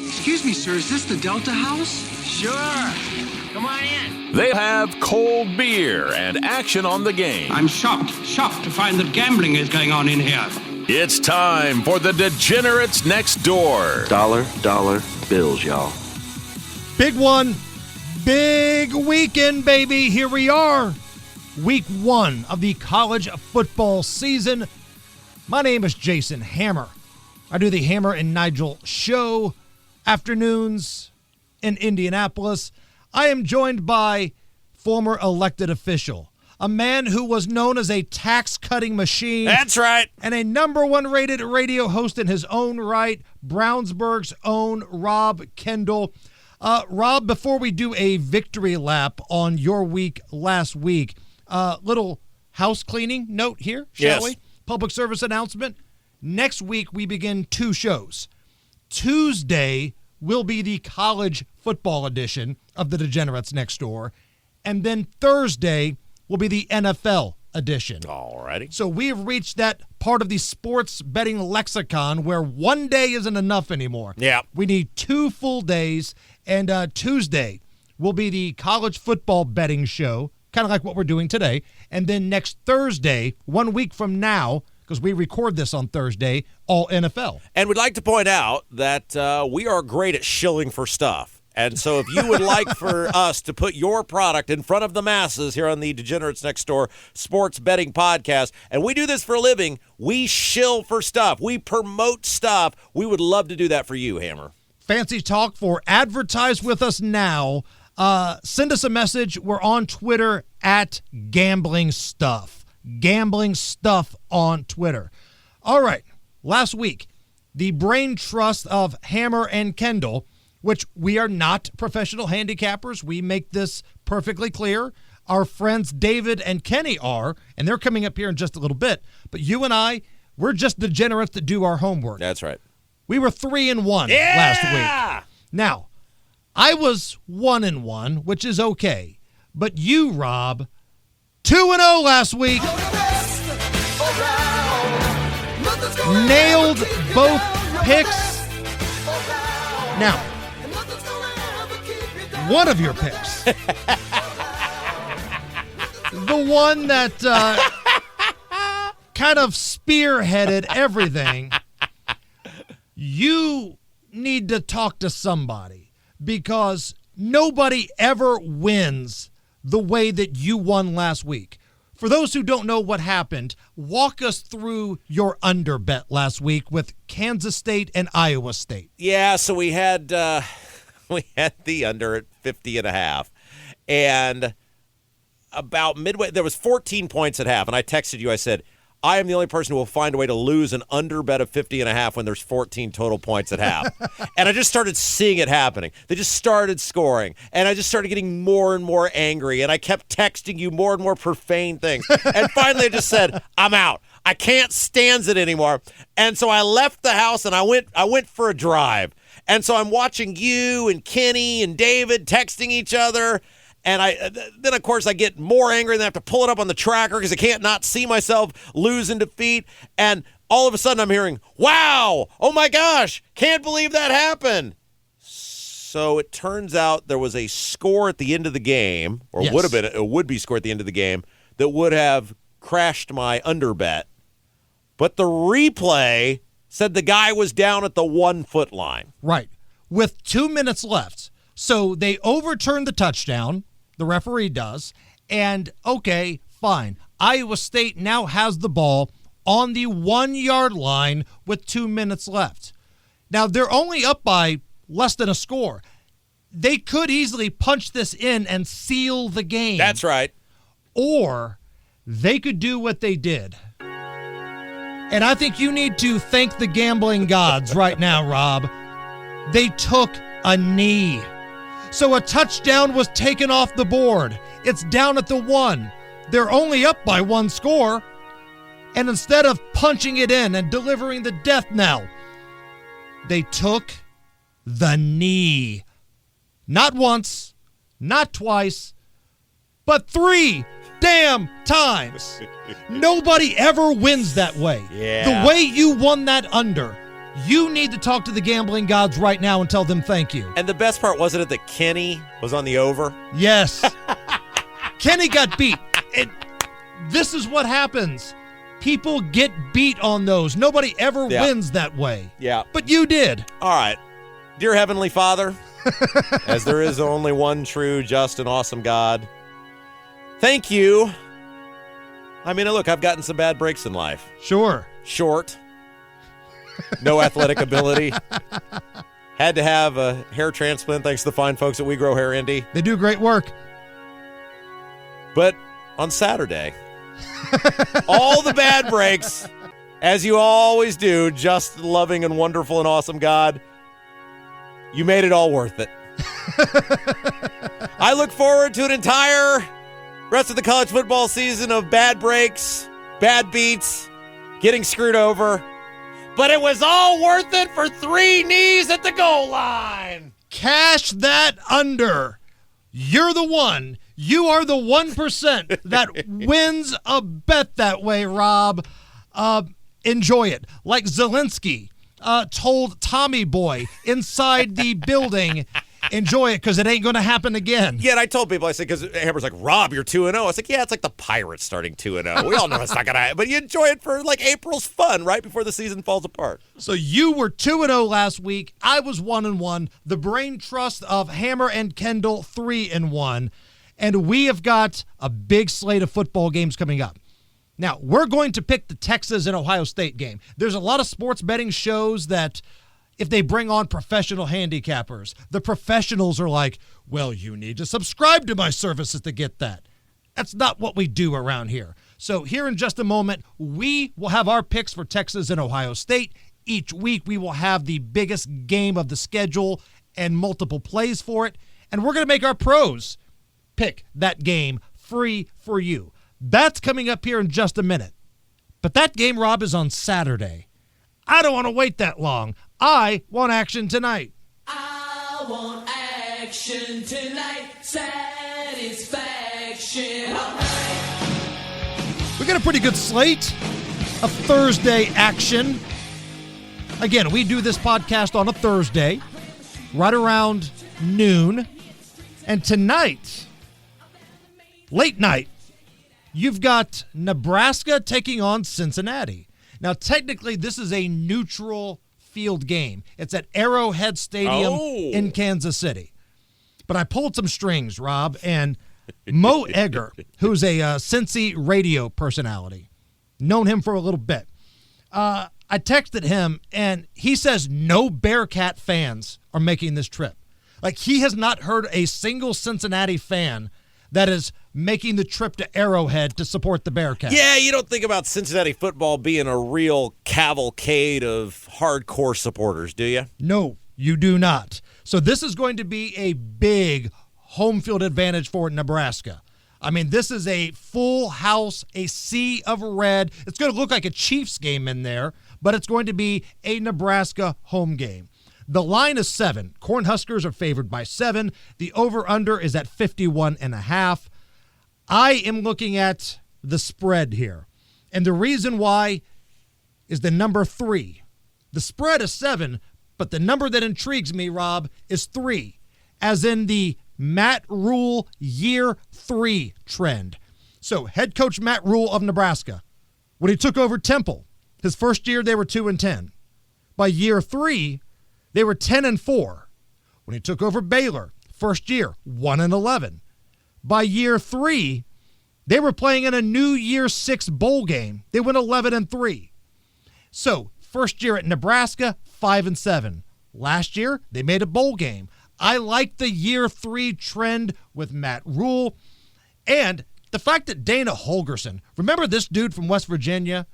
Excuse me, sir, is this the Delta House? Sure. Come on in. They have cold beer and action on the game. I'm shocked to find that gambling is going on in here. It's time for the Degenerates Next Door. Dollar bills, y'all. Big one. Big weekend, baby. Here we are. Week 1 of the college football season. My name is Jason Hammer. I do the Hammer and Nigel show afternoons in Indianapolis. I am joined by former elected official, a man who was known as a tax-cutting machine. That's right. And a number 1 rated radio host in his own right, Brownsburg's own Rob Kendall. Rob, before we do a victory lap on your week last week, little house cleaning note here, shall we? Public service announcement. Next week, we begin 2 shows. Tuesday will be the college football edition of the Degenerates Next Door. And then Thursday will be the NFL edition. All righty. So we have reached that part of the sports betting lexicon where one day isn't enough anymore. Yeah. We need 2 full days. And Tuesday will be the college football betting show, kind of like what we're doing today. And then next Thursday, 1 week from now, because we record this on Thursday, all NFL. And we'd like to point out that we are great at shilling for stuff. And so if you would like for us to put your product in front of the masses here on the Degenerates Next Door Sports Betting Podcast, and we do this for a living, we shill for stuff. We promote stuff. We would love to do that for you, Hammer. Fancy talk for advertise with us now. Send us a message. We're on Twitter at Gambling Stuff. Gambling Stuff on Twitter. All right. Last week, the brain trust of Hammer and Kendall, which we are not professional handicappers. We make this perfectly clear. Our friends David and Kenny are, and they're coming up here in just a little bit. But you and I, we're just degenerates that do our homework. That's right. We were 3-1 last week. Now, I was 1-1, which is okay. But you, Rob, 2-0 last week. Nailed both picks. Now, one of your picks, the one that kind of spearheaded everything, you need to talk to somebody because nobody ever wins the way that you won last week. For those who don't know what happened, walk us through your under bet last week with Kansas State and Iowa State. Yeah, so we had the under at 50.5, and about midway there was 14 points at half, and I texted you. I said, I am the only person who will find a way to lose an under bet of 50.5 when there's 14 total points at half. And I just started seeing it happening. They just started scoring, and I just started getting more and more angry, and I kept texting you more and more profane things. And finally I just said, I'm out. I can't stand it anymore. And so I left the house, and I went for a drive. And so I'm watching you and Kenny and David texting each other. And then, of course, I get more angry and I have to pull it up on the tracker because I can't not see myself lose and defeat. And all of a sudden I'm hearing, wow, oh my gosh, can't believe that happened. So it turns out there was a score at the end of the game, or yes, would have been a would-be score at the end of the game, that would have crashed my under bet. But the replay said the guy was down at the 1 foot line. Right. With 2 minutes left. So they overturned the touchdown. The referee does. And, okay, fine. Iowa State now has the ball on the 1 yard line with 2 minutes left. Now, they're only up by less than a score. They could easily punch this in and seal the game. That's right. Or they could do what they did. And I think you need to thank the gambling gods right now, Rob. They took a knee. So a touchdown was taken off the board. It's down at the 1. They're only up by 1 score. And instead of punching it in and delivering the death knell, they took the knee. Not once, not twice, but 3 damn times. Nobody ever wins that way. Yeah. The way you won that under, You need to talk to the gambling gods right now and tell them thank you. And the best part, wasn't it that Kenny was on the over? Yes. Kenny got beat. This is what happens. People get beat on those. Nobody ever wins that way. Yeah. But you did. All right. Dear Heavenly Father, as there is only one true, just, and awesome God, thank you. I mean, look, I've gotten some bad breaks in life. Sure. Short. No athletic ability. Had to have a hair transplant thanks to the fine folks at We Grow Hair Indy. They do great work. But on Saturday, all the bad breaks, as you always do, just loving and wonderful and awesome God, you made it all worth it. I look forward to an entire rest of the college football season of bad breaks, bad beats, getting screwed over. But it was all worth it for 3 knees at the goal line. Cash that under. You're the one. You are the 1% that wins a bet that way, Rob. Enjoy it. Like Zelensky told Tommy Boy inside the building, enjoy it because it ain't going to happen again. Yeah, and I told people, I said, because Amber's like, Rob, you're 2-0. I was like, yeah, it's like the Pirates starting 2-0. We all know it's not going to happen. But you enjoy it for like April's fun right before the season falls apart. So you were 2-0 last week. I was 1-1. The Brain Trust of Hammer and Kendall 3-1. And we have got a big slate of football games coming up. Now, we're going to pick the Texas and Ohio State game. There's a lot of sports betting shows that if they bring on professional handicappers, the professionals are like, well, you need to subscribe to my services to get that. That's not what we do around here. So here in just a moment, we will have our picks for Texas and Ohio State. Each week, we will have the biggest game of the schedule and multiple plays for it. And we're going to make our pros pick that game free for you. That's coming up here in just a minute. But that game, Rob, is on Saturday. I don't want to wait that long. I want action tonight. I want action tonight. Satisfaction all night. We got a pretty good slate of Thursday action. Again, we do this podcast on a Thursday, right around noon. And tonight, late night, you've got Nebraska taking on Cincinnati. Now, technically, this is a neutral field game. It's at Arrowhead Stadium in Kansas City. But I pulled some strings, Rob, and Mo Egger, who's a Cincy radio personality, known him for a little bit. I texted him, and he says no Bearcat fans are making this trip. Like, he has not heard a single Cincinnati fan that is making the trip to Arrowhead to support the Bearcats. Yeah, you don't think about Cincinnati football being a real cavalcade of hardcore supporters, do you? No, you do not. So this is going to be a big home field advantage for Nebraska. I mean, this is a full house, a sea of red. It's going to look like a Chiefs game in there, but it's going to be a Nebraska home game. The line is 7. Cornhuskers are favored by 7. The over-under is at 51.5. I am looking at the spread here. And the reason why is the number 3. The spread is 7, but the number that intrigues me, Rob, is 3, as in the Matt Rule year 3 trend. So head coach Matt Rule of Nebraska, when he took over Temple, his first year they were 2-10. By year 3, they were 10-4. When he took over Baylor, first year, 1-11. By year 3, they were playing in a new year 6 bowl game. They went 11-3. So, first year at Nebraska, 5-7. Last year, they made a bowl game. I like the year 3 trend with Matt Rule. And the fact that Dana Holgerson, remember this dude from West Virginia?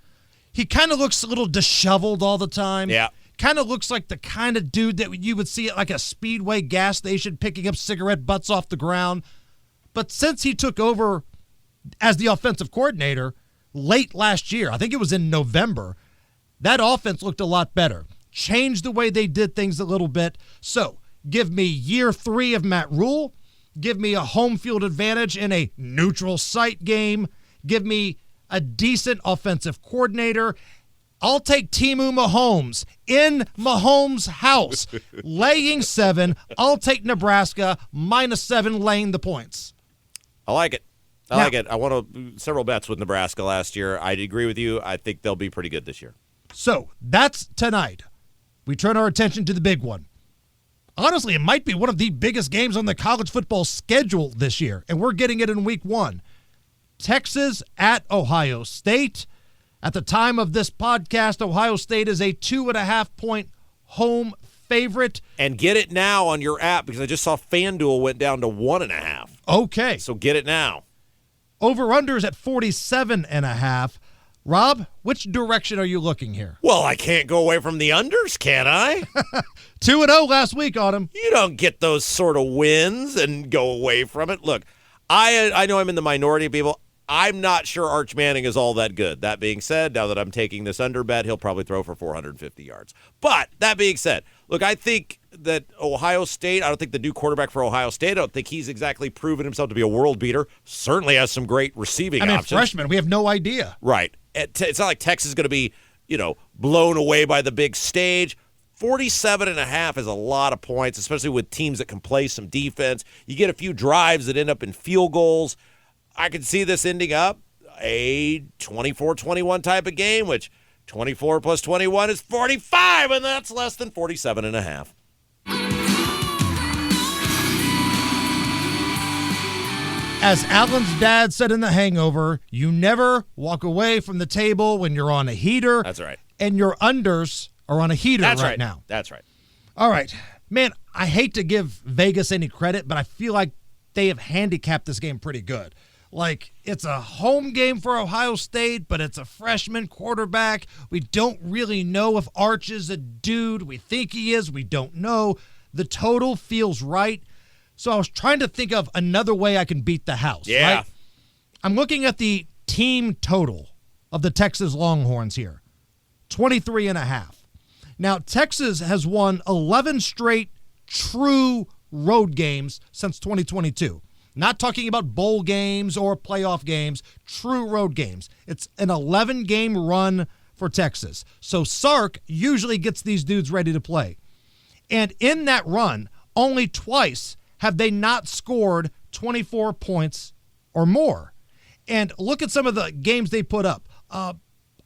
He kind of looks a little disheveled all the time. Yeah. Kind of looks like the kind of dude that you would see at like a Speedway gas station picking up cigarette butts off the ground. But since he took over as the offensive coordinator late last year, I think it was in November, that offense looked a lot better. Changed the way they did things a little bit. So give me year 3 of Matt Rule. Give me a home field advantage in a neutral site game. Give me a decent offensive coordinator. I'll take Timu Mahomes in Mahomes' house, laying 7. I'll take Nebraska -7, laying the points. I like it. I like it. I won several bets with Nebraska last year. I agree with you. I think they'll be pretty good this year. So that's tonight. We turn our attention to the big one. Honestly, it might be one of the biggest games on the college football schedule this year, and we're getting it in week 1. Texas at Ohio State. At the time of this podcast, Ohio State is a 2.5-point home favorite. And get it now on your app because I just saw FanDuel went down to 1.5. Okay. So get it now. Over-unders at 47.5. Rob, which direction are you looking here? Well, I can't go away from the unders, can I? 2-0 last week on him. You don't get those sort of wins and go away from it. Look, I know I'm in the minority of people. I'm not sure Arch Manning is all that good. That being said, now that I'm taking this under bet, he'll probably throw for 450 yards. But that being said, look, I think that Ohio State, I don't think the new quarterback for Ohio State, I don't think he's exactly proven himself to be a world beater. Certainly has some great receiving options. Freshman, we have no idea. Right. It's not like Texas is going to be, blown away by the big stage. 47.5 is a lot of points, especially with teams that can play some defense. You get a few drives that end up in field goals. I could see this ending up a 24-21 type of game, which 24 plus 21 is 45, and that's less than 47.5. As Alan's dad said in The Hangover, you never walk away from the table when you're on a heater. That's right. And your unders are on a heater right now. That's right. All right. Man, I hate to give Vegas any credit, but I feel like they have handicapped this game pretty good. Like, it's a home game for Ohio State, but it's a freshman quarterback. We don't really know if Arch is a dude. We think he is. We don't know. The total feels right. So I was trying to think of another way I can beat the house. Yeah. Right? I'm looking at the team total of the Texas Longhorns here. 23.5. Now, Texas has won 11 straight true road games since 2022. Not talking about bowl games or playoff games, true road games. It's an 11-game run for Texas. So Sark usually gets these dudes ready to play. And in that run, only twice have they not scored 24 points or more. And look at some of the games they put up.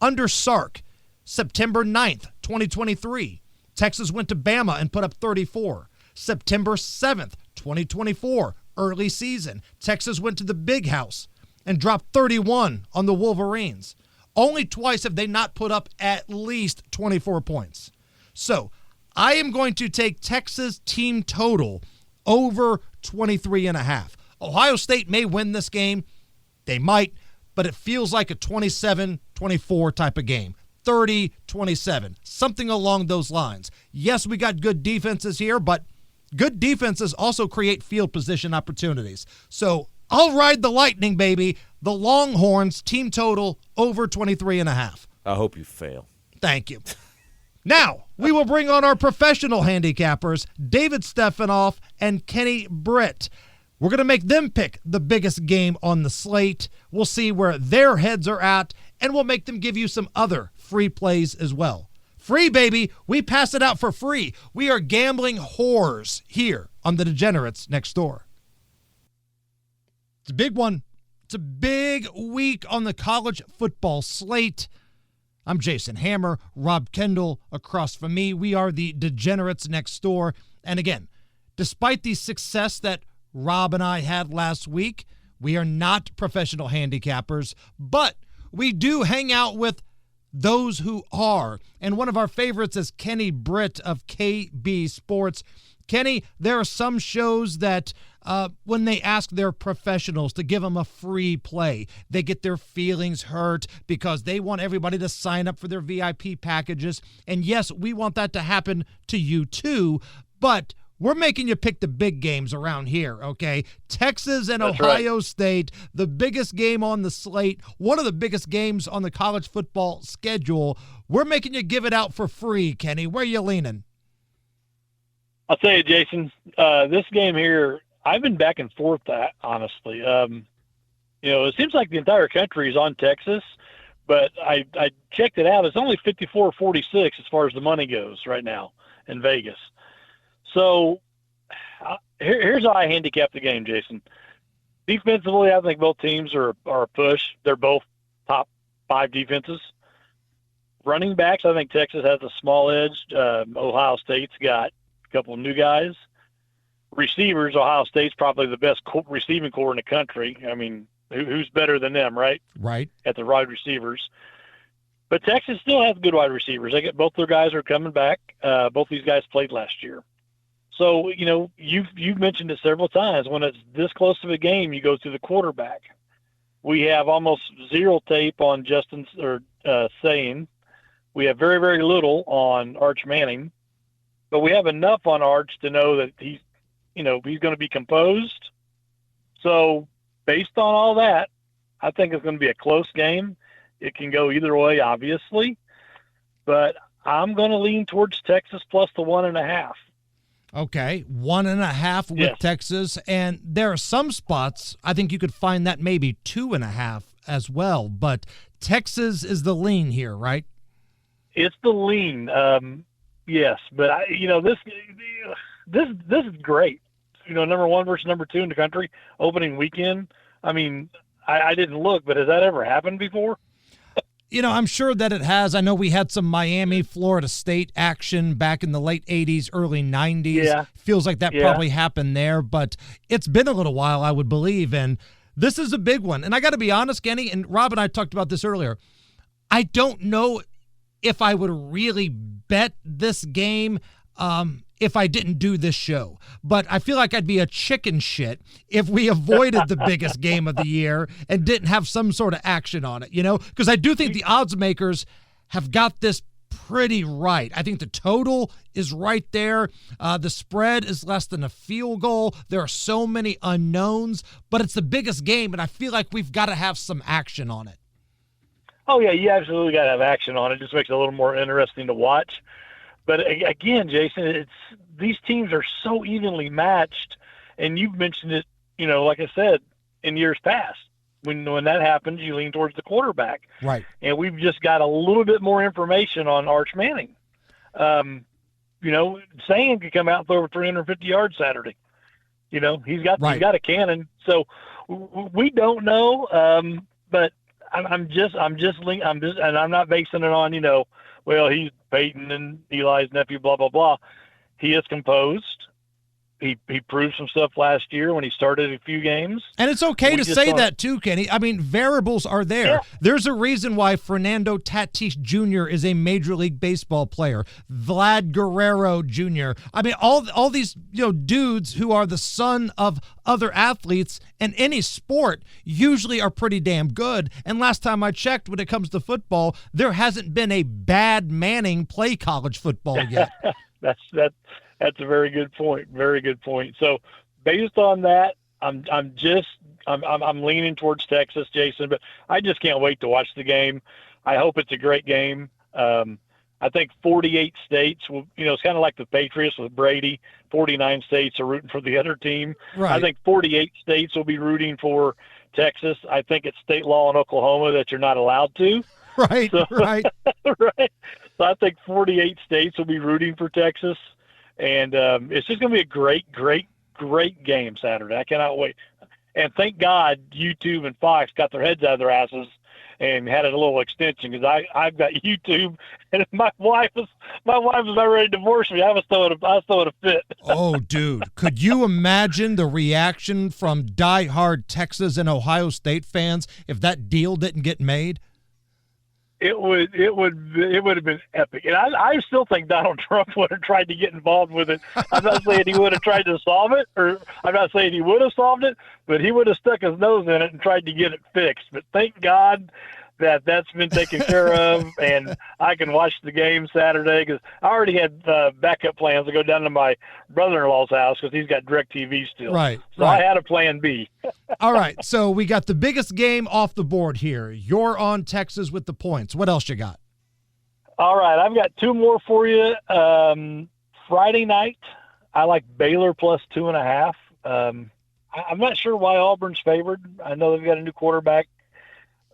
Under Sark, September 9th, 2023, Texas went to Bama and put up 34. September 7th, 2024, early season, Texas went to the Big House and dropped 31 on the Wolverines. Only twice have they not put up at least 24 points. So I am going to take Texas team total over 23.5. Ohio State may win this game. They might, but it feels like a 27-24 type of game. 30-27, something along those lines. Yes, we got good defenses here, but good defenses also create field position opportunities. So I'll ride the Lightning, baby. The Longhorns team total over 23.5. I hope you fail. Thank you. Now, we will bring on our professional handicappers, David Stephanoff and Kenny Britt. We're going to make them pick the biggest game on the slate. We'll see where their heads are at, and we'll make them give you some other free plays as well. Free, baby. We pass it out for free. We are gambling whores here on the Degenerates Next Door. It's a big one. It's a big week on the college football slate. I'm Jason Hammer, Rob Kendall across from me. We are the Degenerates Next Door. And again, despite the success that Rob and I had last week, we are not professional handicappers, but we do hang out with those who are. And one of our favorites is Kenny Britt of KB Sports. Kenny, there are some shows that when they ask their professionals to give them a free play, they get their feelings hurt because they want everybody to sign up for their VIP packages. And yes, we want that to happen to you too, but we're making you pick the big games around here, okay? Texas and That's Ohio right. State, the biggest game on the slate, one of the biggest games on the college football schedule. We're making you give it out for free, Kenny. Where you leaning? I'll tell you, Jason, this game here, I've been back and forth, honestly. It seems like the entire country is on Texas, but I checked it out. It's only 54-46 as far as the money goes right now in Vegas. So here's how I handicap the game, Jason. Defensively, I think both teams are a push. They're both top 5 defenses. Running backs, I think Texas has a small edge. Ohio State's got a couple of new guys. Receivers, Ohio State's probably the best receiving corps in the country. I mean, who's better than them, right? Right. At the wide receivers. But Texas still has good wide receivers. They get both their guys are coming back. Both these guys played last year. So, you've mentioned it several times. When it's this close to a game, you go to the quarterback. We have almost zero tape on Justin Saying. We have very, very little on Arch Manning. But we have enough on Arch to know that he's going to be composed. So based on all that, I think it's going to be a close game. It can go either way, obviously. But I'm going to lean towards Texas plus the 1.5. Okay, 1.5 with Yes. Texas, and there are some spots I think you could find that maybe 2.5 as well. But Texas is the lean here, right? It's the lean, yes. But this is great. Number 1 versus number 2 in the country opening weekend. I mean, I didn't look, but has that ever happened before? I'm sure that it has. I know we had some Miami, Florida State action back in the late 80s, early 90s. Yeah. Feels like that probably happened there, but it's been a little while, I would believe, and this is a big one. And I got to be honest, Kenny, and Rob and I talked about this earlier, I don't know if I would really bet this game if I didn't do this show. But I feel like I'd be a chicken shit if we avoided the biggest game of the year and didn't have some sort of action on it, Because I do think the odds makers have got this pretty right. I think the total is right there. The spread is less than a field goal. There are so many unknowns, but it's the biggest game, and I feel like we've got to have some action on it. Oh, yeah, you absolutely got to have action on it. It just makes it a little more interesting to watch. But again, Jason, these teams are so evenly matched, and you've mentioned it, like I said, in years past. When that happens, you lean towards the quarterback. Right. And we've just got a little bit more information on Arch Manning. Saying could come out and throw over 350 yards Saturday. He's got a cannon. So we don't know, but and I'm not basing it on, he's Peyton and Eli's nephew, blah, blah, blah. He is composed. He proved some stuff last year when he started a few games. And it's okay to say that too, Kenny. I mean, variables are there. Yeah. There's a reason why Fernando Tatis Jr. is a Major League Baseball player. Vlad Guerrero Jr. I mean, all these dudes who are the son of other athletes in any sport usually are pretty damn good. And last time I checked, when it comes to football, there hasn't been a bad Manning play college football yet. That's a very good point. Very good point. So based on that, I'm leaning towards Texas, Jason, but I just can't wait to watch the game. I hope it's a great game. I think 48 states will, it's kind of like the Patriots with Brady. 49 states are rooting for the other team. Right. I think 48 states will be rooting for Texas. I think it's state law in Oklahoma that you're not allowed to. Right. Right. Right. So I think 48 states will be rooting for Texas. And it's just going to be a great, great, great game Saturday. I cannot wait. And thank God YouTube and Fox got their heads out of their asses and had a little extension, because I've got YouTube, and my wife is about ready to divorce me. I was throwing a fit. Oh, dude, could you imagine the reaction from diehard Texas and Ohio State fans if that deal didn't get made? It would have been epic. And I still think Donald Trump would have tried to get involved with it. I'm not saying he would have tried to solve it, or I'm not saying he would have solved it, but he would have stuck his nose in it and tried to get it fixed. But thank God that's been taken care of, and I can watch the game Saturday, because I already had backup plans to go down to my brother-in-law's house because he's got DirecTV still. Right. So I had a plan B. All right, so we got the biggest game off the board here. You're on Texas with the points. What else you got? All right, I've got two more for you. Friday night, I like Baylor plus 2.5. I'm not sure why Auburn's favored. I know they've got a new quarterback.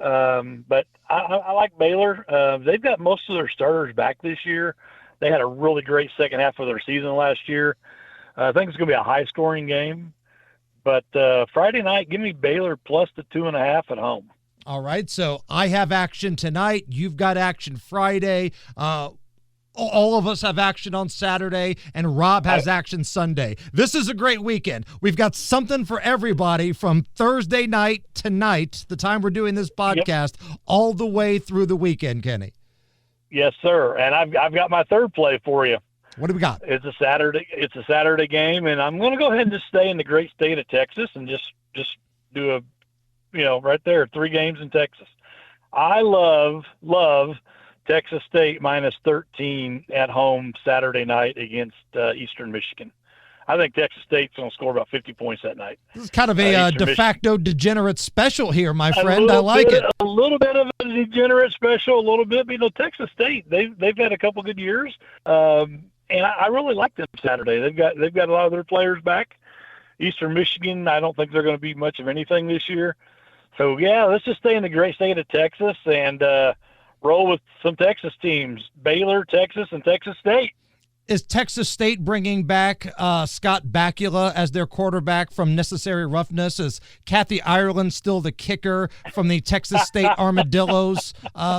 But I like Baylor. They've got most of their starters back this year. They had a really great second half of their season last year. I think it's going to be a high-scoring game. But Friday night, give me Baylor plus the 2.5 at home. All right, so I have action tonight. You've got action Friday. All of us have action on Saturday, and Rob has action Sunday. This is a great weekend. We've got something for everybody from Thursday night tonight, the time we're doing this podcast, all the way through the weekend, Kenny. Yes, sir. And I've got my third play for you. What do we got? It's a Saturday game, and I'm going to go ahead and just stay in the great state of Texas and just do right there, 3 games in Texas. I love Texas State minus 13 at home Saturday night against Eastern Michigan. I think Texas State's going to score about 50 points that night. This is kind of a de facto degenerate special here, my friend. I like it. A little bit of a degenerate special, a little bit. But, Texas State, they've had a couple good years, and I really like them Saturday. They've got a lot of their players back. Eastern Michigan, I don't think they're going to be much of anything this year. So, yeah, let's just stay in the great state of Texas and roll with some Texas teams, Baylor, Texas, and Texas State. Is Texas State bringing back Scott Bakula as their quarterback from Necessary Roughness? Is Kathy Ireland still the kicker from the Texas State Armadillos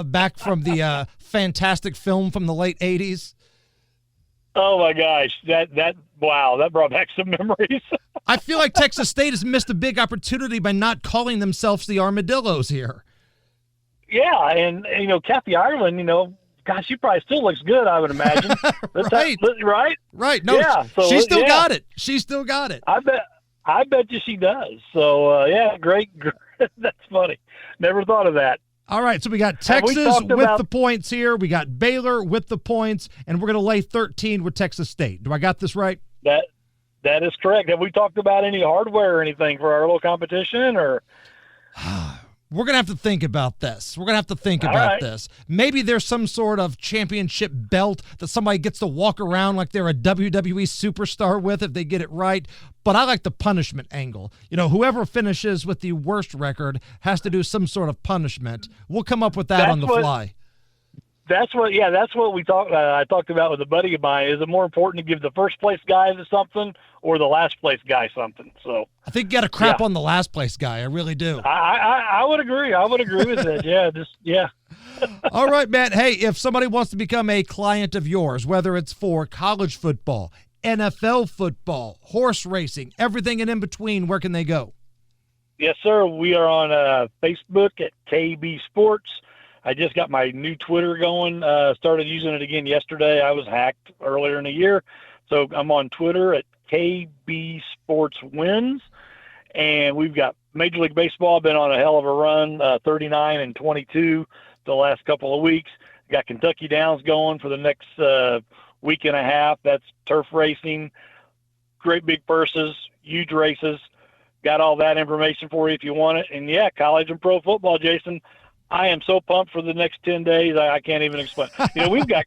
back from the fantastic film from the late 80s? Oh, my gosh. Wow, that brought back some memories. I feel like Texas State has missed a big opportunity by not calling themselves the Armadillos here. Yeah, and Kathy Ireland, gosh, she probably still looks good, I would imagine. Right. Right? Right. No, yeah, so, she still got it. She still got it. I bet you she does. So, great. That's funny. Never thought of that. All right, so we got Texas with the points here. We got Baylor with the points, and we're going to lay 13 with Texas State. Do I got this right? That is correct. Have we talked about any hardware or anything for our little competition, or? We're going to have to think about this. This. Maybe there's some sort of championship belt that somebody gets to walk around like they're a WWE superstar with if they get it right. But I like the punishment angle. Whoever finishes with the worst record has to do some sort of punishment. We'll come up with that on the fly. That's what we talked. I talked about with a buddy of mine. Is it more important to give the first place guy something or the last place guy something? So I think you got to crap on the last place guy. I really do. I would agree. I would agree with that. Yeah. All right, Matt. Hey, if somebody wants to become a client of yours, whether it's for college football, NFL football, horse racing, everything in between, where can they go? Yes, sir. We are on Facebook at KB Sports. I just got my new Twitter going, started using it again yesterday. I was hacked earlier in the year. So I'm on Twitter at KB Sports Wins. And we've got Major League Baseball, been on a hell of a run, 39-22 the last couple of weeks. Got Kentucky Downs going for the next week and a half. That's turf racing, great big purses, huge races. Got all that information for you if you want it. And, yeah, college and pro football, Jason. I am so pumped for the next 10 days. I can't even explain. We've got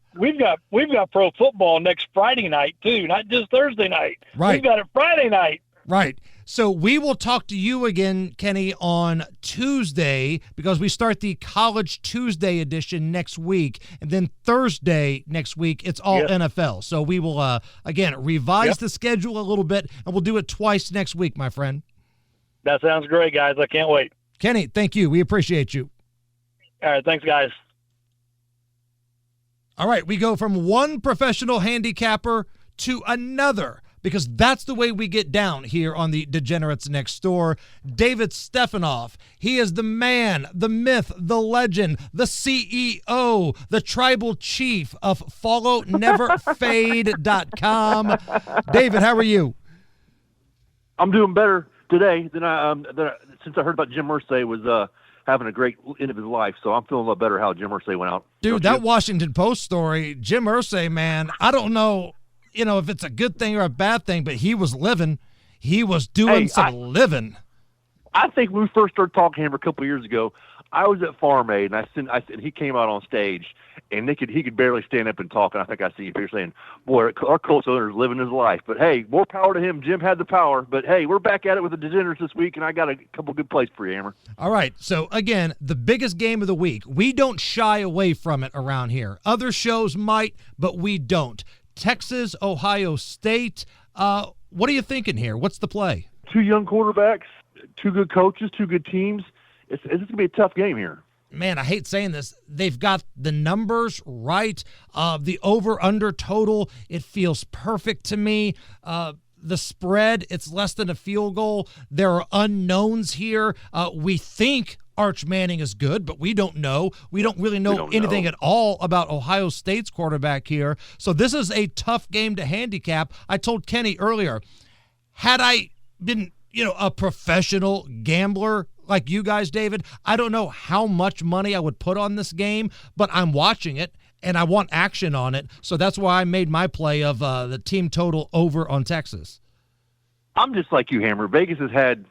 pro football next Friday night too, not just Thursday night. Right. We've got it Friday night. Right. So we will talk to you again, Kenny, on Tuesday because we start the College Tuesday edition next week, and then Thursday next week it's all NFL. So we will again revise the schedule a little bit, and we'll do it twice next week, my friend. That sounds great, guys. I can't wait. Kenny, thank you. We appreciate you. All right, thanks, guys. All right, we go from one professional handicapper to another because that's the way we get down here on the Degenerates Next Door. David Stephanoff, he is the man, the myth, the legend, the CEO, the tribal chief of FollowNeverFade.com. David, how are you? I'm doing better today than since I heard about Jim Irsay was having a great end of his life, so I'm feeling a lot better how Jim Irsay went out. Dude, that Washington Post story, Jim Irsay, man, I don't know, if it's a good thing or a bad thing, but he was living. He was doing some living. I think when we first started talking to him a couple of years ago, I was at Farm Aid, and he came out on stage, and he could barely stand up and talk. And I think I see people saying, "Boy, our Colts owner is living his life." But hey, more power to him. Jim had the power. But hey, we're back at it with the Degenerates this week, and I got a couple good plays for you, Hammer. All right. So again, the biggest game of the week. We don't shy away from it around here. Other shows might, but we don't. Texas, Ohio State. What are you thinking here? What's the play? 2 young quarterbacks, 2 good coaches, 2 good teams. It's going to be a tough game here. Man, I hate saying this. They've got the numbers right. The over-under total, it feels perfect to me. The spread, it's less than a field goal. There are unknowns here. We think Arch Manning is good, but we don't know. We don't really know anything at all about Ohio State's quarterback here. So this is a tough game to handicap. I told Kenny earlier, had I been, a professional gambler like you guys, David, I don't know how much money I would put on this game, but I'm watching it, and I want action on it. So that's why I made my play of the team total over on Texas. I'm just like you, Hammer. Vegas has had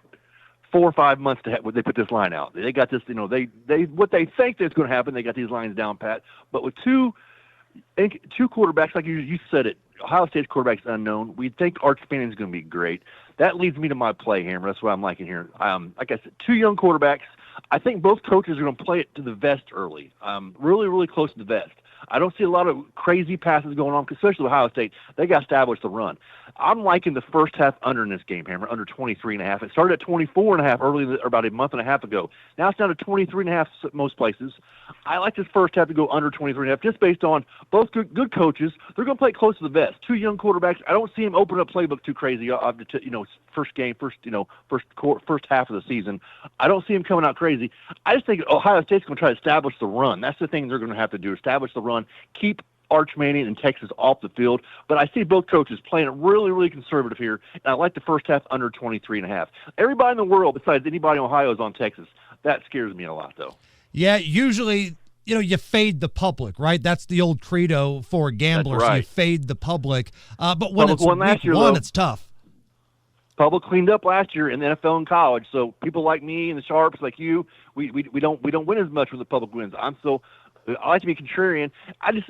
4 or 5 months to they put this line out. They got this, they what they think that's going to happen, they got these lines down pat. But with two quarterbacks, like you said it, Ohio State's quarterback's unknown. We think Arch Manning's going to be great. That leads me to my play, Hammer. That's what I'm liking here. Like I said, 2 young quarterbacks. I think both coaches are going to play it to the vest early, really, really close to the vest. I don't see a lot of crazy passes going on, especially with Ohio State. They got to establish the run. I'm liking the first half under in this game, Hammer, under 23.5. It started at 24.5 early, about a month and a half ago. Now it's down to 23.5 most places. I like this first half to go under 23.5 just based on both good coaches. They're going to play it close to the vest. 2 young quarterbacks. I don't see them open up playbook too crazy. First game, first half of the season. I don't see them coming out crazy. I just think Ohio State's going to try to establish the run. That's the thing they're going to have to do, establish the run, keep Arch Manning and Texas off the field. But I see both coaches playing it really, really conservative here, and I like the first half under 23.5. Everybody in the world besides anybody in Ohio is on Texas. That scares me a lot, though. Yeah, usually, you fade the public, right? That's the old credo for gamblers. That's right. You fade the public. But when Public won last week year, one, though. it's tough. Public cleaned up last year in the NFL and college, so people like me and the Sharps, like you, we don't win as much when the public wins. I like to be contrarian. I just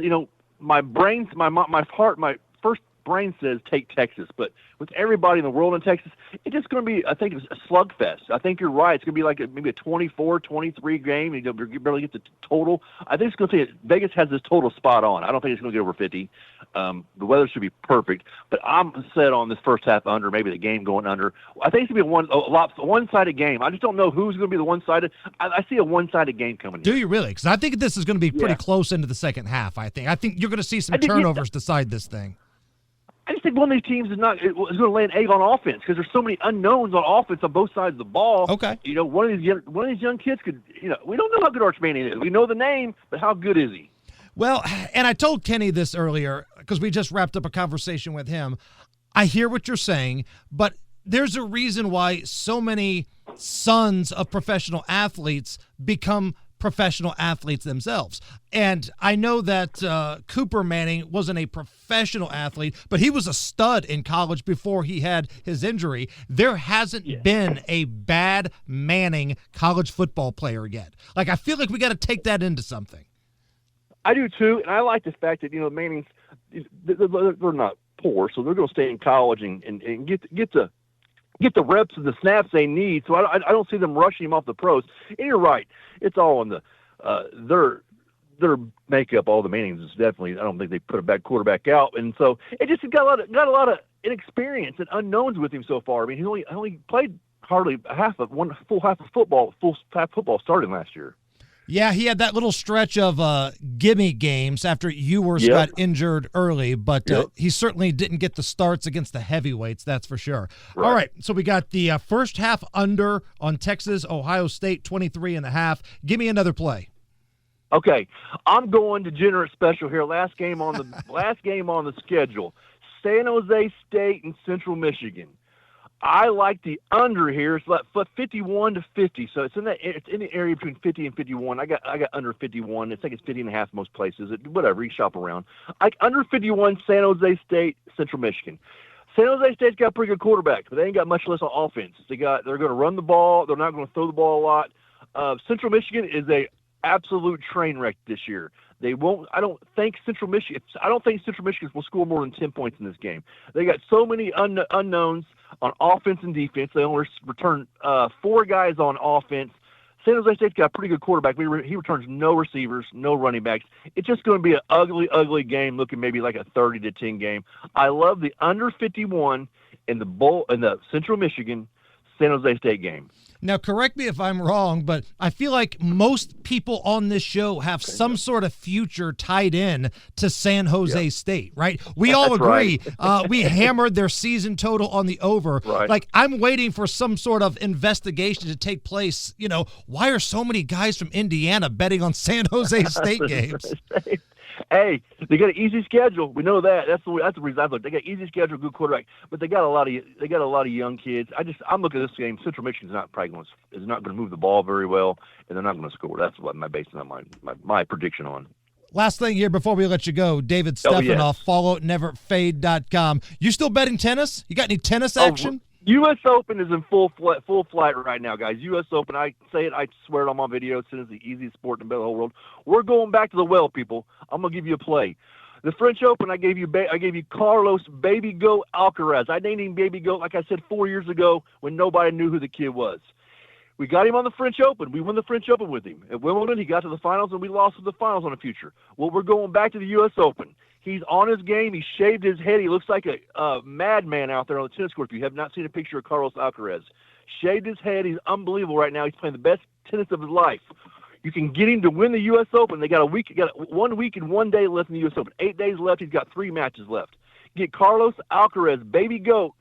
my brain, my heart, my first brain says take Texas, but with everybody in the world in Texas, it's just going to be, I think, it's a slugfest. I think you're right. It's going to be like maybe a 24-23 game. You barely get the total. I think it's going to say Vegas has this total spot on. I don't think it's going to get over 50. The weather should be perfect, but I'm set on this first half under, maybe the game going under. I think it's going to be a one-sided game. I just don't know who's going to be the one-sided. I see a one-sided game coming. Do you really? Because I think this is going to be pretty close into the second half. I think you're going to see some turnovers decide this thing. I just think one of these teams is going to lay an egg on offense because there's so many unknowns on offense on both sides of the ball. Okay. One of these young kids could. We don't know how good Arch Manning is. We know the name, but how good is he? Well, and I told Kenny this earlier because we just wrapped up a conversation with him. I hear what you're saying, but there's a reason why so many sons of professional athletes become professional athletes themselves. And I know that Cooper Manning wasn't a professional athlete, but he was a stud in college before he had his injury. There hasn't been a bad Manning college football player yet. Like, I feel like we got to take that into something. I do too, and I like the fact that Manning's they're not poor, so they're going to stay in college and get the reps and the snaps they need. So I don't see them rushing him off the pros. And you're right, it's all in their makeup. All the Mannings is definitely. I don't think they put a bad quarterback out, and so it just got a lot of inexperience and unknowns with him so far. I mean, he only played hardly half of football starting last year. Yeah, he had that little stretch of gimme games after Ewers got injured early, but he certainly didn't get the starts against the heavyweights, that's for sure. Right. All right, so we got the first half under on Texas, Ohio State, 23.5. Give me another play. Okay, I'm going degenerate special here. Last game on the schedule, San Jose State and Central Michigan. I like the under here. It's like 51 to 50, so it's in the area between 50 and 51. I got under 51. I think it's 50.5 most places. Whatever, you shop around. Under 51, San Jose State, Central Michigan. San Jose State's got a pretty good quarterback, but they ain't got much less on offense. They're going to run the ball. They're not going to throw the ball a lot. Central Michigan is a absolute train wreck this year. They won't. I don't think Central Michigan will score more than 10 points in this game. They got so many unknowns on offense and defense. They only return 4 guys on offense. San Jose State's got a pretty good quarterback. He returns no receivers, no running backs. It's just going to be an ugly, ugly game, looking maybe like a 30-10 game. I love the under 51 in the Central Michigan San Jose State game. Now, correct me if I'm wrong, but I feel like most people on this show have some sort of future tied in to San Jose State, right? We all agree. Right. We hammered their season total on the over. Right. Like, I'm waiting for some sort of investigation to take place. You know, why are so many guys from Indiana betting on San Jose State games? Hey, they got an easy schedule. We know that. That's the reason I look. They got easy schedule, good quarterback, but they got a lot of young kids. I'm looking at this game. Central Michigan's not going to move the ball very well, and they're not going to score. That's what I'm basing my prediction on. Last thing here before we let you go, David Stephanoff, follow neverfade.com. You still betting tennis? You got any tennis action? U.S. Open is in full flight right now, guys. U.S. Open, I say it, I swear it on my video. It's the easiest sport in the whole world. We're going back to the well, people. I'm gonna give you a play. The French Open, I gave you Carlos Baby Goat Alcaraz. I named him Baby Goat, like I said 4 years ago when nobody knew who the kid was. We got him on the French Open. We won the French Open with him. At Wimbledon, he got to the finals, and we lost to the finals on the future. Well, we're going back to the U.S. Open. He's on his game. He shaved his head. He looks like a madman out there on the tennis court. If you have not seen a picture of Carlos Alcaraz, shaved his head. He's unbelievable right now. He's playing the best tennis of his life. You can get him to win the U.S. Open. They got 1 week and 1 day left in the U.S. Open. 8 days left. He's got 3 matches left. Get Carlos Alcaraz, Baby Goat,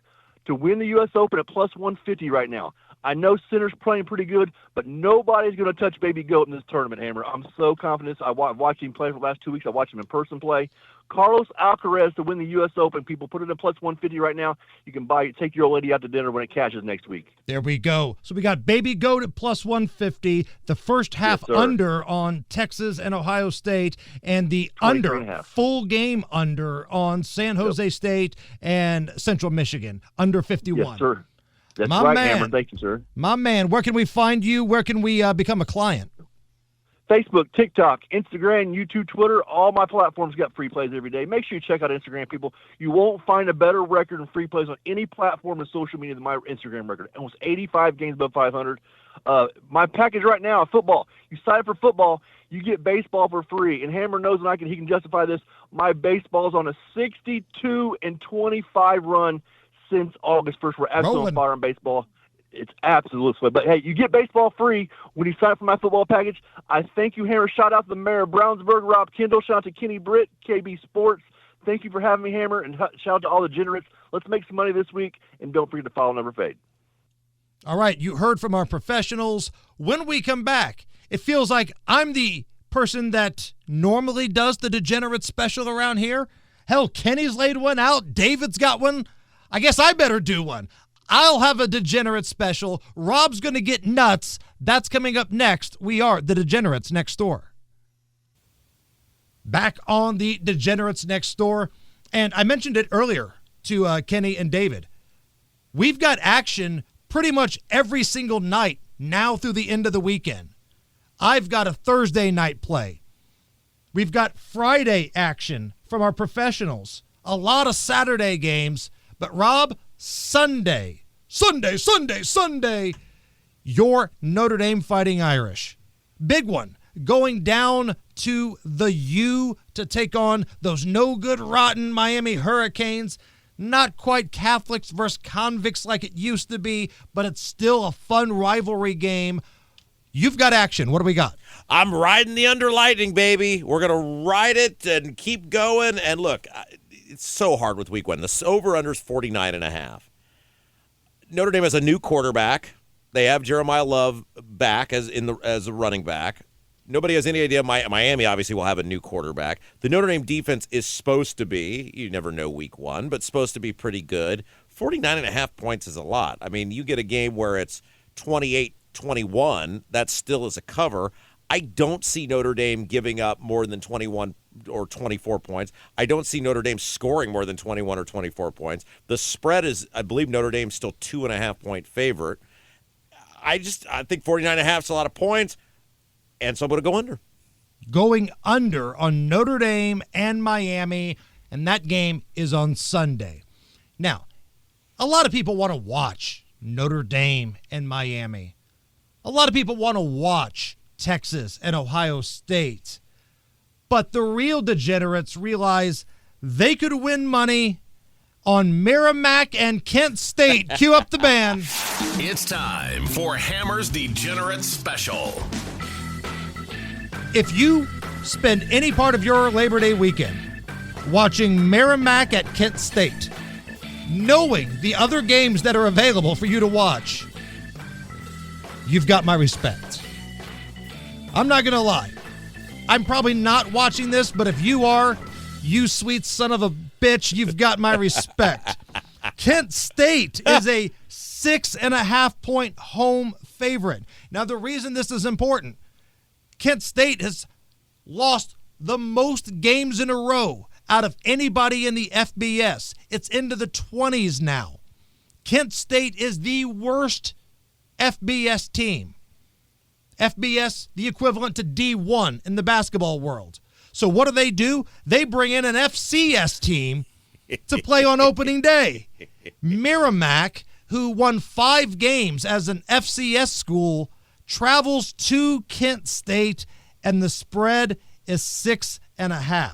to win the U.S. Open at plus 150 right now. I know Sinner's playing pretty good, but nobody's going to touch Baby Goat in this tournament, Hammer. I'm so confident. I've watched him play for the last 2 weeks. I watched him in person play. Carlos Alcaraz to win the U.S. Open. People put it in plus 150 right now. You can take your old lady out to dinner when it cashes next week. There we go. So we got Baby Goat at plus 150, the first half under on Texas and Ohio State, and the full game under on San Jose State and Central Michigan, under 51. Yes, sir. That's my right, man. Hammer. Thank you, sir. My man, where can we find you? Where can we become a client? Facebook, TikTok, Instagram, YouTube, Twitter, all my platforms got free plays every day. Make sure you check out Instagram, people. You won't find a better record in free plays on any platform in social media than my Instagram record. Almost 85 games above 500. My package right now, football. You sign up for football, you get baseball for free. And Hammer knows he can justify this. My baseball's on a 62-25 run since August 1st. We're absolutely on fire in baseball. It's absolutely sweet. But, hey, you get baseball free when you sign up for my football package. I thank you, Hammer. Shout out to the mayor of Brownsburg, Rob Kendall. Shout out to Kenny Britt, KB Sports. Thank you for having me, Hammer. And shout out to all the degenerates. Let's make some money this week. And don't forget to follow Never Fade. All right, you heard from our professionals. When we come back, it feels like I'm the person that normally does the degenerate special around here. Hell, Kenny's laid one out. David's got one. I guess I better do one. I'll have a degenerate special. Rob's going to get nuts. That's coming up next. We are the Degenerates Next Door. Back on the Degenerates Next Door. And I mentioned it earlier to Kenny and David. We've got action pretty much every single night now through the end of the weekend. I've got a Thursday night play. We've got Friday action from our professionals. A lot of Saturday games. But Rob, Sunday, your Notre Dame Fighting Irish. Big one, going down to the U to take on those no good, rotten Miami Hurricanes. Not quite Catholics versus convicts like it used to be, but it's still a fun rivalry game. You've got action. What do we got? I'm riding the under Lightning, baby. We're going to ride it and keep going. And look, it's so hard with week one. The over-under is 49.5. Notre Dame has a new quarterback. They have Jeremiah Love back as a running back. Nobody has any idea. Miami obviously will have a new quarterback. The Notre Dame defense is supposed to be, you never know week one, but supposed to be pretty good. 49.5 points is a lot. I mean, you get a game where it's 28-21, that still is a cover. I don't see Notre Dame giving up more than 21 or 24 points. I don't see Notre Dame scoring more than 21 or 24 points. The spread is, I believe Notre Dame's still 2.5 point favorite. I think 49.5 is a lot of points, and so I'm going to go under. Going under on Notre Dame and Miami, and that game is on Sunday. Now, a lot of people want to watch Notre Dame and Miami. A lot of people want to watch Texas and Ohio State. But the real degenerates realize they could win money on Merrimack and Kent State. Cue up the band. It's time for Hammer's Degenerate Special. If you spend any part of your Labor Day weekend watching Merrimack at Kent State, knowing the other games that are available for you to watch, you've got my respect. I'm not going to lie. I'm probably not watching this, but if you are, you sweet son of a bitch, you've got my respect. Kent State is a 6.5-point home favorite. Now, the reason this is important, Kent State has lost the most games in a row out of anybody in the FBS. It's into the 20s now. Kent State is the worst FBS team. FBS, the equivalent to D1 in the basketball world. So what do? They bring in an FCS team to play on opening day. Merrimack, who won 5 games as an FCS school, travels to Kent State, and the spread is 6.5.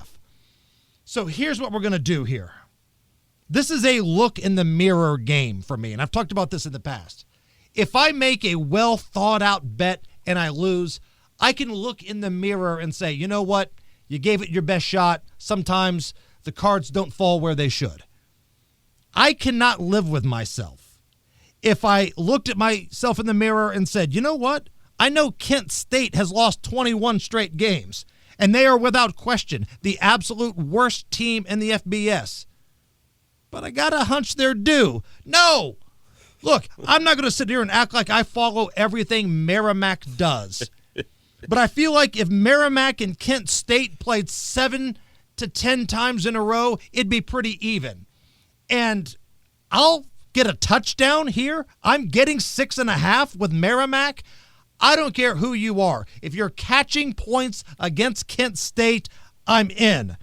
So here's what we're going to do here. This is a look in the mirror game for me, and I've talked about this in the past. If I make a well-thought-out bet and I lose, I can look in the mirror and say, you know what? You gave it your best shot. Sometimes the cards don't fall where they should. I cannot live with myself if I looked at myself in the mirror and said, you know what? I know Kent State has lost 21 straight games, and they are without question the absolute worst team in the FBS. But I got a hunch they're due. No! Look, I'm not going to sit here and act like I follow everything Merrimack does. But I feel like if Merrimack and Kent State played 7 to 10 times in a row, it'd be pretty even. And I'll get a touchdown here. I'm getting 6.5 with Merrimack. I don't care who you are. If you're catching points against Kent State, I'm in.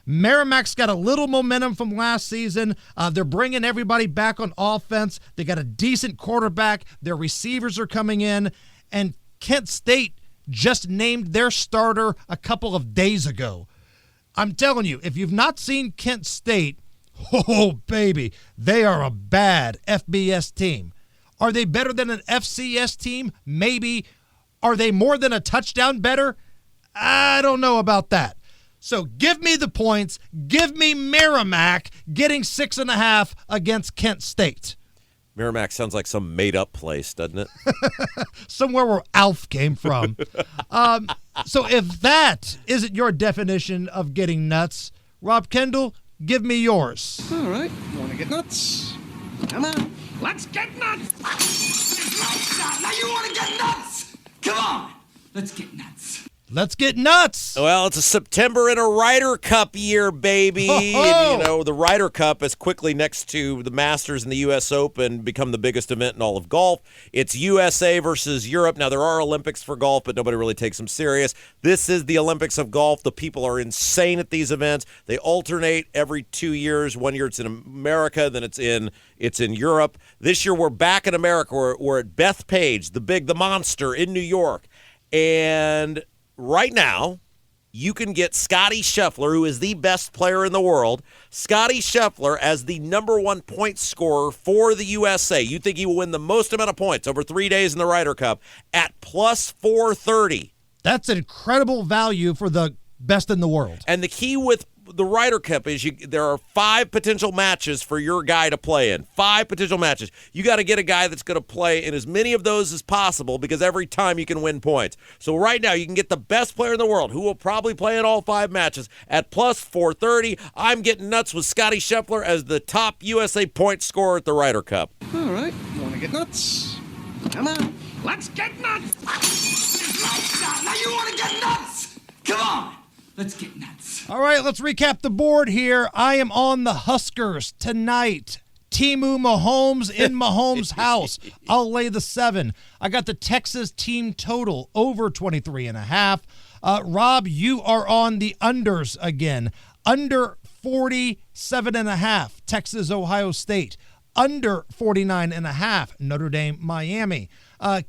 Merrimack's got a little momentum from last season. They're bringing everybody back on offense. They got a decent quarterback. Their receivers are coming in. And Kent State just named their starter a couple of days ago. I'm telling you, if you've not seen Kent State, oh, baby, they are a bad FBS team. Are they better than an FCS team? Maybe. Are they more than a touchdown better? I don't know about that. So give me the points. Give me Merrimack getting 6.5 against Kent State. Merrimack sounds like some made-up place, doesn't it? Somewhere where Alf came from. So if that isn't your definition of getting nuts, Rob Kendall, give me yours. All right. Want to get nuts? Come on. Let's get nuts. Now you want to get nuts? Come on. Let's get nuts. Let's get nuts. Well, it's a September and a Ryder Cup year, baby. And, you know, the Ryder Cup is quickly next to the Masters and the U.S. Open become the biggest event in all of golf. It's USA versus Europe. Now, there are Olympics for golf, but nobody really takes them serious. This is the Olympics of golf. The people are insane at these events. They alternate every 2 years. 1 year it's in America, then it's in Europe. This year we're back in America. We're at Bethpage, the monster in New York. And right now, you can get Scottie Scheffler, who is the best player in the world, Scottie Scheffler as the number 1 point scorer for the USA. You think he will win the most amount of points over 3 days in the Ryder Cup at plus 430. That's incredible value for the best in the world. And the key with the Ryder Cup is there are 5 potential matches for your guy to play in. 5 potential matches. You got to get a guy that's going to play in as many of those as possible because every time you can win points. So right now you can get the best player in the world who will probably play in all 5 matches at plus 430. I'm getting nuts with Scottie Scheffler as the top USA point scorer at the Ryder Cup. All right. Want to get nuts? Come on. Let's get nuts. Now you want to get nuts? Come on. Let's get nuts. All right, let's recap the board here. I am on the Huskers tonight. Timu Mahomes in Mahomes' house. I'll lay the 7. I got the Texas team total over 23.5. Rob, you are on the unders again. Under 47.5, Texas, Ohio State. Under 49.5, Notre Dame, Miami.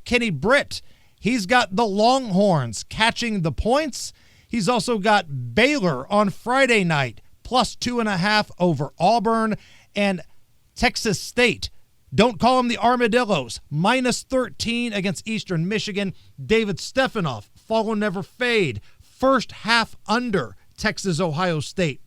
Kenny Britt, he's got the Longhorns catching the points. He's also got Baylor on Friday night, plus 2.5 over Auburn. And Texas State, don't call them the Armadillos, minus 13 against Eastern Michigan. David Stephanoff, follow never fade. First half under Texas, Ohio State.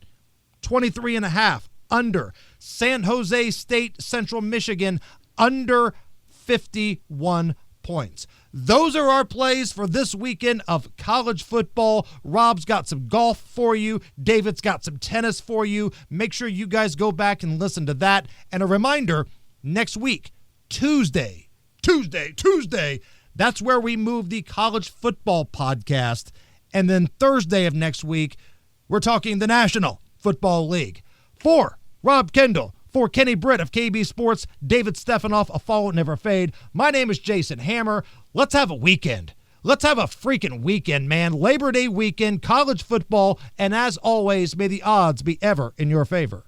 23.5 under. San Jose State, Central Michigan, under 51 points. Those are our plays for this weekend of college football. Rob's got some golf for you. David's got some tennis for you. Make sure you guys go back and listen to that. And a reminder, next week, Tuesday, that's where we move the college football podcast. And then Thursday of next week, we're talking the National Football League. For Rob Kendall, for Kenny Britt of KB Sports, David Stephanoff of Follow It Never Fade, my name is Jason Hammer. Let's have a weekend. Let's have a freaking weekend, man. Labor Day weekend, college football, and as always, may the odds be ever in your favor.